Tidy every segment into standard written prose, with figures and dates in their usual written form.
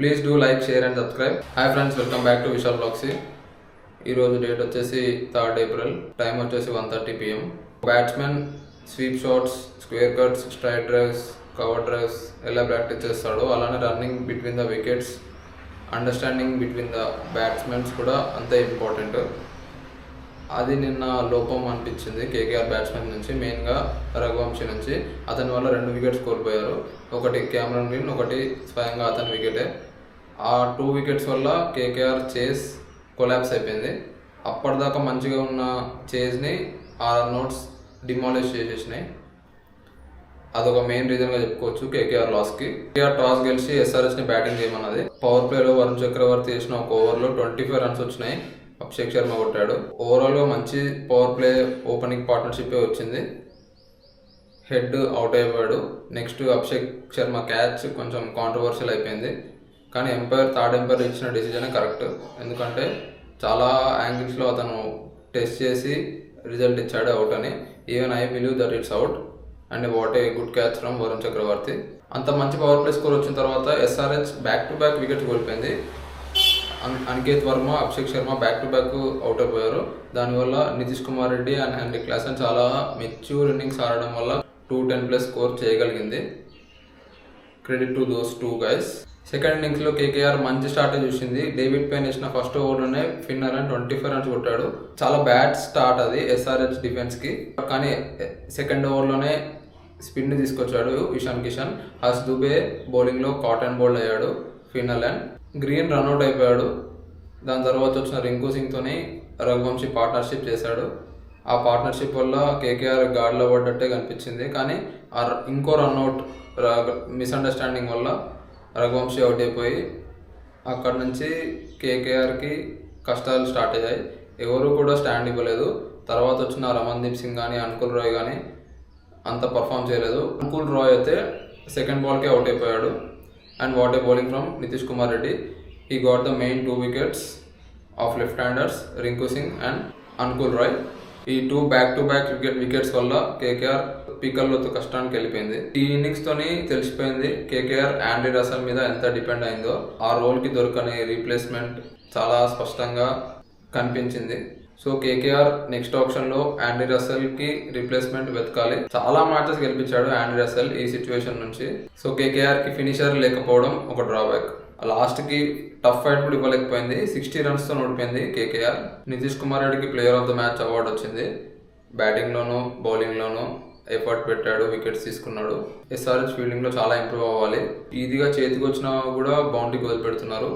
Please do like, share and subscribe. Hi friends, welcome back to Vishal blogs. ఈరోజు date వచ్చేసి 3rd April, time వచ్చేసి 1:30 PM. Batsmen sweep shots, square cuts, straight drives, cover drives ఎలా practice చేస్తాడో అలానే running between the wickets, understanding between the batsmens కూడా అంతే important. అది నిన్న లోపం అనిపించింది కేకేఆర్ బ్యాట్స్మెన్ నుంచి, మెయిన్గా రఘువంశీ నుంచి. అతని వల్ల 2 వికెట్స్ కోల్పోయారు. ఒకటి క్యామరన్ గ్రీన్, ఒకటి స్వయంగా అతని వికెటే. ఆ 2 వికెట్స్ వల్ల కేకేఆర్ చేస్ కొలాప్స్ అయిపోయింది. అప్పటిదాకా మంచిగా ఉన్న చేజ్ని ఆ రన్అట్స్ డిమాలిష్ చేసేసినాయి. అదొక మెయిన్ రీజన్గా చెప్పుకోవచ్చు కేకేఆర్ లాస్కి. కేకేఆర్ టాస్ గెలిచి ఎస్ఆర్హెచ్ని బ్యాటింగ్ చేయమన్నది. పవర్ ప్లేలో వరుణ్ చక్రవర్తి చేసిన ఒక ఓవర్లో 25 రన్స్ వచ్చినాయి. అభిషేక్ శర్మ కొట్టాడు. ఓవరాల్గా మంచి పవర్ ప్లే ఓపెనింగ్ పార్ట్నర్షిప్ వచ్చింది. హెడ్ అవుట్ అయిపోయాడు. నెక్స్ట్ అభిషేక్ శర్మ క్యాచ్ కొంచెం కాంట్రవర్షియల్ అయిపోయింది. కానీ థర్డ్ ఎంపైర్ ఇచ్చిన డెసిజనే కరెక్ట్. ఎందుకంటే చాలా యాంగిల్స్లో అతను టెస్ట్ చేసి రిజల్ట్ ఇచ్చాడు అవుట్ అని. Even I believe that it's out and what a good catch from Varun Chakravarthy. అంత మంచి పవర్ ప్లే స్కోర్ వచ్చిన తర్వాత SRH back to back wickets కోల్పోయింది. Aniket Verma, Abhishek Sharma back to back out అయిపోయారు. దానివల్ల Nitish Kumar Reddy and Heinrich Klaasen చాలా మెచ్యూర్ ఇన్నింగ్స్ ఆడడం వల్ల 210+ స్కోర్ చేయగలిగింది. Credit to those 2 guys. Second ఇన్నింగ్స్లో కేకేఆర్ మంచి స్టార్ట్ చూసింది. డేవిడ్ పెయిన్ వేసిన ఫస్ట్ ఓవర్లోనే ఫిన్నర్ అని 25 రన్స్ కొట్టాడు. చాలా బ్యాడ్ స్టార్ట్ అది ఎస్ఆర్హెచ్ డిఫెన్స్కి. కానీ సెకండ్ ఓవర్లోనే స్పిన్ తీసుకొచ్చాడు ఇషాన్ కిషన్. హర్ష్ దుబే బౌలింగ్లో కాటన్ బౌల్డ్ అయ్యాడు. ఫిన్నర్ అండ్ గ్రీన్ రన్అట్ అయిపోయాడు. దాని తర్వాత వచ్చిన రింకు సింగ్తోని రఘువంశీ పార్ట్నర్షిప్ చేశాడు. ఆ పార్ట్నర్షిప్ వల్ల కేకేఆర్ గాడిలో పడ్డట్టే కనిపించింది. కానీ ఇంకో రన్అట్ మిస్అండర్స్టాండింగ్ వల్ల రఘువంశీ అవుట్ అయిపోయి అక్కడ నుంచి కేకేఆర్కి కష్టాలు స్టార్ట్ అయ్యాయి. ఎవరు కూడా స్టాండ్ ఇవ్వలేదు. తర్వాత వచ్చిన రమన్దీప్ సింగ్ కానీ అంకుల్ రాయ్ కానీ అంత పర్ఫామ్ చేయలేదు. అంకుల్ రాయ్ అయితే సెకండ్ బాల్కే అవుట్ అయిపోయాడు. And what a bowling from Nitish Kumar Reddy. He got the main 2 wickets of left handers Rinku Singh and Anukul Roy. ఈ 2 బ్యాక్ టు బ్యాక్ వికెట్స్ వల్ల కేకేఆర్ పీకల్లోతో కష్టానికి వెళ్ళిపోయింది. ఈ ఇన్నింగ్స్ తోని తెలిసిపోయింది కేకేఆర్ ఆండ్రీ రసెల్ మీద ఎంత డిపెండ్ అయిందో. ఆ రోల్కి దొరకని రీప్లేస్మెంట్ చాలా స్పష్టంగా కనిపించింది. సో కేకేఆర్ నెక్స్ట్ ఆప్షన్లో ఆండ్రీ రసెల్కి రీప్లేస్మెంట్ వెతకాలి. చాలా మ్యాచెస్ గెలిపించాడు ఆండ్రీ రసెల్ ఈ సిచ్యువేషన్ నుంచి. సో కేకేఆర్కి ఫినిషర్ లేకపోవడం ఒక డ్రాబ్యాక్. లాస్ట్కి టఫ్ ఫైట్ కూడా ఇవ్వలేకపోయింది. 60 రన్స్తో ఓడిపోయింది కేకేఆర్. నితీష్ కుమార్ రెడ్డికి player of the match award వచ్చింది. బ్యాటింగ్లోనూ బౌలింగ్లోనూ ఎఫర్ట్ పెట్టాడు, వికెట్స్ తీసుకున్నాడు. ఎస్ఆర్హెచ్ ఫీల్డింగ్లో చాలా ఇంప్రూవ్ అవ్వాలి. ఈజీగా చేతికి వచ్చినా కూడా బౌండరీకి వదిలిపెడుతున్నారు.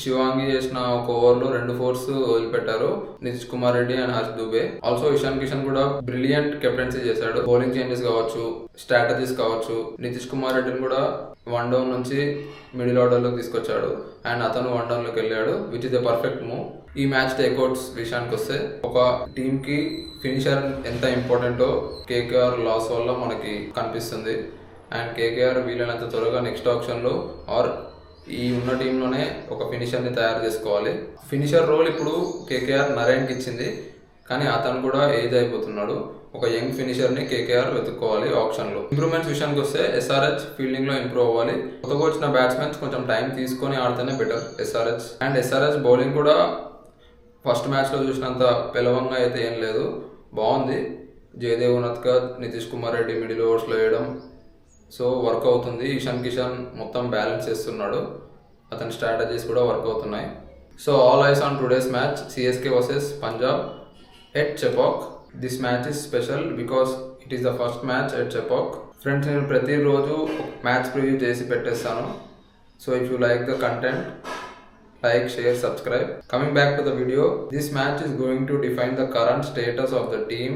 శివాంగి చేసిన ఒక ఓవర్లో 2 4s వదిలిపెట్టారు నితీష్ కుమార్ రెడ్డి అండ్ హర్ష్ దుబే. ఆల్సో ఇషాన్ కిషన్ కూడా బ్రిలియంట్ కెప్టెన్సీ చేశాడు. బౌలింగ్ చేంజెస్ కావచ్చు, స్ట్రాటజీస్ కావచ్చు. నితీష్ కుమార్ రెడ్డిని కూడా 1 డౌన్ నుంచి మిడిల్ ఆర్డర్లోకి తీసుకొచ్చాడు అండ్ అతను 1 డౌన్లోకి వెళ్ళాడు, which is the perfect move. ఈ మ్యాచ్ టేక్అవుట్స్ విషయానికి వస్తే ఒక టీంకి ఫినిషర్ ఎంత ఇంపార్టెంటో కేకేఆర్ లాస్ వల్ల మనకి కనిపిస్తుంది. అండ్ కేకేఆర్ వీలైనంత త్వరగా నెక్స్ట్ ఆప్షన్లో ఆర్ ఈ ఉన్న టీంలోనే ఒక ఫినిషర్ని తయారు చేసుకోవాలి. ఫినిషర్ రోల్ ఇప్పుడు కేకేఆర్ నరేన్కి ఇచ్చింది. కానీ అతను కూడా ఏజ్ అయిపోతున్నాడు. ఒక యంగ్ ఫినిషర్ని కేకేఆర్ వెతుక్కోవాలి ఆప్షన్లో. ఇంప్రూవ్మెంట్స్ విషయానికి వస్తే ఎస్ఆర్హెచ్ ఫీల్డింగ్లో ఇంప్రూవ్ అవ్వాలి. కొత్తగా వచ్చిన బ్యాట్స్మెన్స్ కొంచెం టైం తీసుకొని ఆడితేనే better SRH. And SRH bowling కూడా ఫస్ట్ మ్యాచ్లో చూసినంత పెలవంగా అయితే ఏం లేదు, బాగుంది. జయదేవ్ ఉనత్కర్, నితీష్ కుమార్ రెడ్డి మిడిల్ ఓవర్స్లో వేయడం సో వర్క్ అవుతుంది. ఇషాన్ కిషన్ మొత్తం బ్యాలెన్స్ చేస్తున్నాడు. అతని స్ట్రాటజీస్ కూడా వర్క్ అవుతున్నాయి. So all eyes on today's match CSK versus Punjab at Chepauk. This match is special because it is the first match at Chepauk. Friends, నేను ప్రతిరోజు మ్యాచ్ ప్రివ్యూ చేసి పెట్టేస్తాను. So if you like the content, like, share, subscribe. Coming back to the video, this match is going to define the current status of the team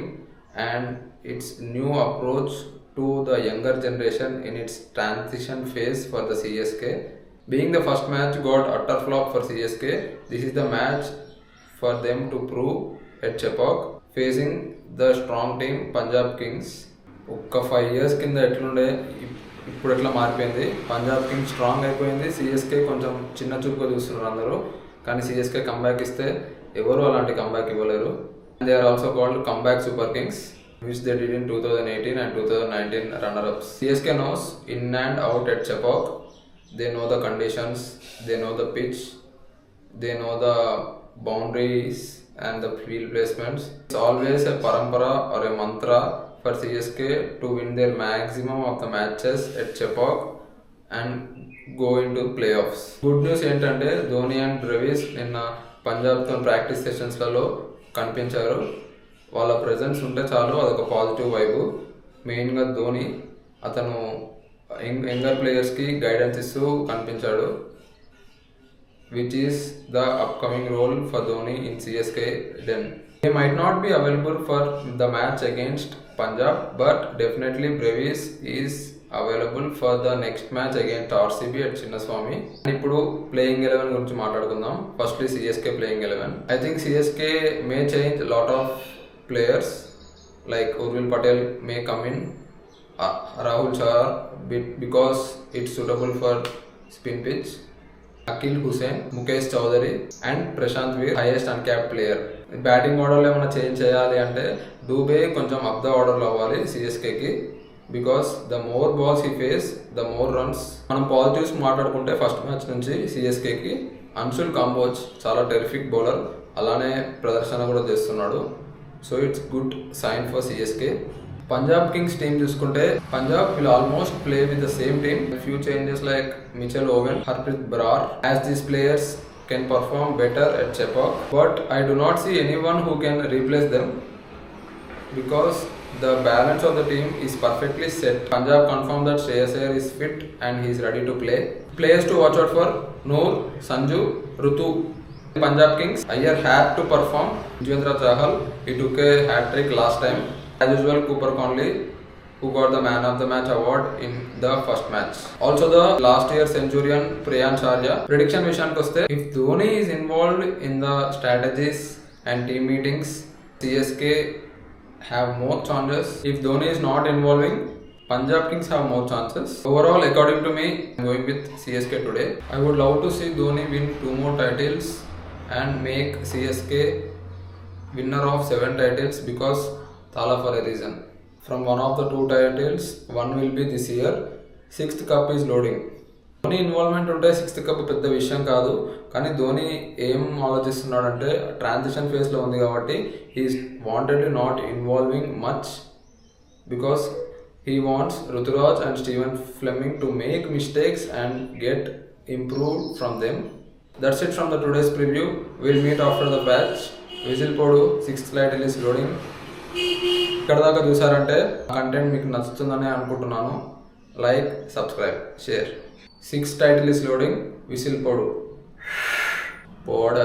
and its new approach to the younger generation in its transition phase for the CSK. Being the first match got utter flop for CSK, this is the match for them to prove at Chepauk, facing the strong team Punjab Kings. ఒక్క 5 years కింద ఎట్లుండే ఇప్పుడు ఎట్లా మారిపోయింది. Punjab Kings strong అయిపోయింది. CSK కొంచెం చిన్న చూపుగా చూస్తున్నారు అందరూ. కానీ సిఎస్కే కంబ్యాక్ ఇస్తే ఎవరు అలాంటి కంబ్యాక్ ఇవ్వలేరు. They are also called comeback super kings, which they did in 2018 and 2019 runner-ups. CSK knows in and out at Chepauk they know the conditions, they know the pitch, they know the boundaries and the field placements. It's always a parampara or a mantra for CSK to win their maximum of the matches at Chepauk and go into playoffs. Good news ఏంటంటే Dhoni and Brevis నిన్న పంజాబ్తో practice సెషన్స్లలో కనిపించారు. వాళ్ళ presence ఉంటే చాలు, అదొక positive vibe. మెయిన్గా ధోని అతను younger ప్లేయర్స్కి guidance ఇస్తూ కనిపించాడు, which is the upcoming role for Dhoni in CSK then. He might not be available for the match against Punjab, but definitely Brevis is available for the next match against RCB at Chinnaswamy. ఇప్పుడు playing 11 గురించి మాట్లాడుకుందాం. Firstly CSK playing 11. I think CSK may change a lot of players, like Urvil Patel may come in, Rahul Chahar because it's suitable for spin pitch, Akhil Hussain, Mukesh Choudhary and Prashant Veer highest uncapped player. Batting ఆర్డర్లో ఏమైనా change చేయాలి అంటే డూబే కొంచెం up the ఆర్డర్లో అవ్వాలి సిఎస్కేకి, because the more balls he face the more runs. మనం positives మాట్లాడుకుంటే ఫస్ట్ మ్యాచ్ నుంచి సిఎస్కేకి అన్షుల్ కాంబోజ్ చాలా టెరిఫిక్ బౌలర్, అలానే ప్రదర్శన కూడా చేస్తున్నాడు. So it's good sign for CSK. Punjab kings team చూసుకుంటే Punjab will almost play with the same team. Few changes like Mitchell Owen, Harpreet Brar, as these players can perform better at Chepauk, but I do not see anyone who can replace them because the balance of the team is perfectly set. Punjab confirmed that Shreyas Iyer is fit and he is ready to play. Players to watch out for: Noor, Sanju, Rutu. Punjab Kings, Iyer had to perform. Yuzvendra Chahal, he took a hat-trick last time. As usual, Cooper Conley, who got the man of the match award in the first match. Also the last year centurion Priyansh Arya. Prediction విషయానికి వస్తే, if Dhoni is involved in the strategies and team meetings, CSK have more chances. If Dhoni is not involving, Punjab Kings have more chances. Overall, according to me, I'm going with CSK today. I would love to see Dhoni win 2 more titles and make CSK winner of 7 titles because Thala for a reason. From one of the 2 titles, one will be this year. 6th cup is loading. Dhoni involvement ఉంటే 6th cup పెద్ద విషయం కాదు, కానీ ధోని ఏం ఆలోచిస్తున్నాడంటే transition ఫేజ్లో ఉంది కాబట్టి he's wantedly not involving much because he wants Ruturaj and Stephen Fleming to make mistakes and get improved from them. That's it from the today's preview. Will meet after the match. Whistle podu 6th title is loading. ఇక్కడ దాకా చూసారంటే content మీకు నచ్చుతుందని అనుకుంటున్నాను. Like, subscribe, share. 6th title is loading. Whistle పోడు. పోడ